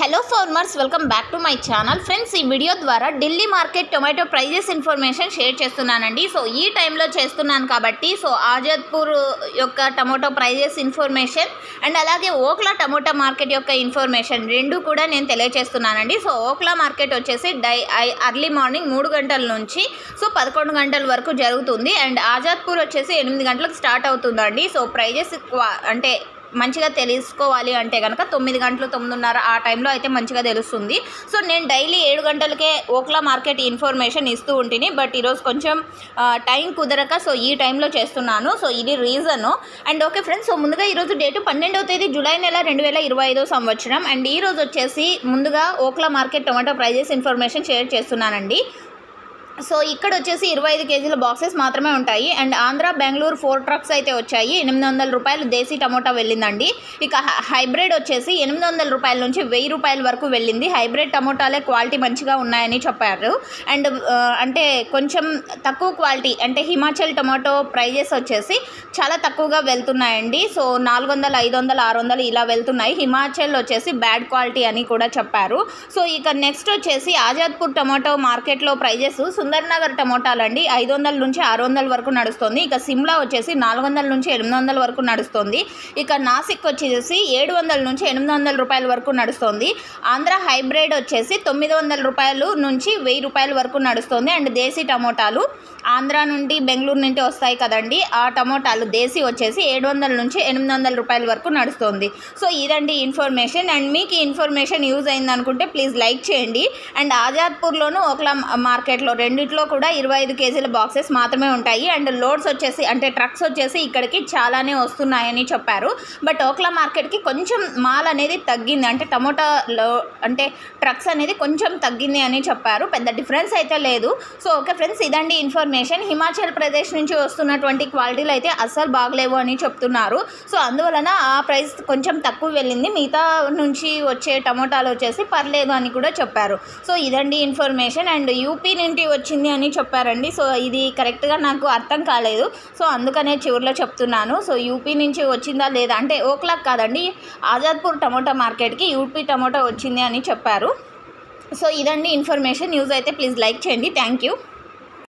Hello farmers, welcome back to my channel. Friends, ఈ video ద్వారా Delhi market tomato prices information share చేస్తున్నానండి. So ఈ టైంలో చేస్తున్నాను కాబట్టి ఆజాద్పూర్ యొక్క టొమాటో ప్రైజెస్ ఇన్ఫర్మేషన్ అండ్ అలాగే ఓక్లా టొమాటో మార్కెట్ యొక్క ఇన్ఫర్మేషన్ రెండు కూడా నేను తెలియజేస్తున్నానండి. సో ఓక్లా మార్కెట్ వచ్చేసి అర్లీ మార్నింగ్ 3 గంటల నుంచి 11 గంటల వరకు జరుగుతుంది. అండ్ ఆజాద్పూర్ వచ్చేసి 8 గంటలకు స్టార్ట్ అవుతుందండి. సో ప్రైజెస్ అంటే మంచిగా తెలుసుకోవాలి అంటే కనుక 9 గంటలు 9:30 ఆ టైంలో అయితే మంచిగా తెలుస్తుంది. సో నేను డైలీ 7 గంటలకే ఓక్లా మార్కెట్ ఇన్ఫర్మేషన్ ఇస్తూ ఉంటుంది. బట్ ఈరోజు కొంచెం టైం కుదరక ఈ టైంలో చేస్తున్నాను. సో ఇది రీజను. అండ్ ఓకే ఫ్రెండ్స్, ముందుగా ఈరోజు డేటు 12వ తేదీ జూలై నెల 2025 సంవత్సరం. అండ్ ఈరోజు వచ్చేసి ముందుగా Okhla market tomato prices information share చేస్తున్నానండి. సో ఇక్కడ వచ్చేసి 25 కేజీల బాక్సెస్ మాత్రమే ఉంటాయి. అండ్ ఆంధ్ర బెంగళూరు 4 ట్రక్స్ అయితే వచ్చాయి. 800 రూపాయలు దేశీ టమోటా వెళ్ళిందండి. ఇక హైబ్రిడ్ వచ్చేసి 800 రూపాయల నుంచి 1000 రూపాయల వరకు వెళ్ళింది. హైబ్రిడ్ టమోటాలే క్వాలిటీ మంచిగా ఉన్నాయని చెప్పారు. అండ్ అంటే కొంచెం తక్కువ క్వాలిటీ అంటే హిమాచల్ టొమాటో ప్రైజెస్ వచ్చేసి చాలా తక్కువగా వెళ్తున్నాయండి. సో 400, 500, 600 ఇలా వెళ్తున్నాయి. హిమాచల్ వచ్చేసి బ్యాడ్ క్వాలిటీ అని కూడా చెప్పారు. సో ఇక నెక్స్ట్ వచ్చేసి ఆజాద్పూర్ టొమాటో మార్కెట్లో ప్రైజెస్ సుందర్నగర్ టమోటాలు అండి 500 నుంచి 600 వరకు నడుస్తుంది. ఇక సిమ్లా వచ్చేసి 400 నుంచి 800 వరకు నడుస్తుంది. ఇక నాసిక్ వచ్చేసి 700 నుంచి 800 రూపాయల వరకు నడుస్తుంది. ఆంధ్ర హైబ్రిడ్ వచ్చేసి 900 రూపాయలు నుంచి 1000 రూపాయల వరకు నడుస్తుంది. అండ్ దేశీ టమోటాలు ఆంధ్ర నుండి బెంగళూరు నుండి వస్తాయి కదండి, ఆ టమోటాలు దేశీ వచ్చేసి 700 నుంచి 800 రూపాయల వరకు నడుస్తుంది. సో ఇదండి ఇన్ఫర్మేషన్. అండ్ మీకు ఈ ఇన్ఫర్మేషన్ యూజ్ అయింది అనుకుంటే ప్లీజ్ లైక్ చేయండి. అండ్ ఆజాద్పూర్లోను ఓక్లా మార్కెట్లో రెండిట్లో కూడా 25 కేజీల బాక్సెస్ మాత్రమే ఉంటాయి. అండ్ లోడ్స్ వచ్చేసి అంటే ట్రక్స్ వచ్చేసి ఇక్కడికి చాలానే వస్తున్నాయని చెప్పారు. బట్ ఓక్లా మార్కెట్కి కొంచెం మాల్ అనేది తగ్గింది, అంటే టమోటాలో అంటే ట్రక్స్ అనేది కొంచెం తగ్గింది అని చెప్పారు. పెద్ద డిఫరెన్స్ అయితే లేదు. సో ఓకే ఫ్రెండ్స్, ఇదండి ఇన్ఫర్మేషన్. హిమాచల్ ప్రదేశ్ నుంచి వస్తున్నటువంటి క్వాలిటీలు అయితే అస్సలు బాగలేవు అని చెప్తున్నారు. సో అందువలన ఆ ప్రైస్ కొంచెం తక్కువ వెళ్ళింది. మిగతా నుంచి వచ్చే టమోటాలు వచ్చేసి పర్లేదు అని కూడా చెప్పారు. సో ఇదండి ఇన్ఫర్మేషన్. అండ్ యూపీ నుండి వచ్చింది అని చెప్పారండి. సో ఇది కరెక్ట్గా నాకు అర్థం కాలేదు. సో అందుకనే చివరిలో చెప్తున్నాను. సో యూపీ నుంచి వచ్చిందా లేదా అంటే ఓక్లాక్ కాదండి, ఆజాద్పూర్ టమోటా మార్కెట్కి యూపీ టమోటా వచ్చింది అని చెప్పారు. సో ఇదండి ఇన్ఫర్మేషన్. న్యూస్ అయితే ప్లీజ్ లైక్ చేయండి. Thank you.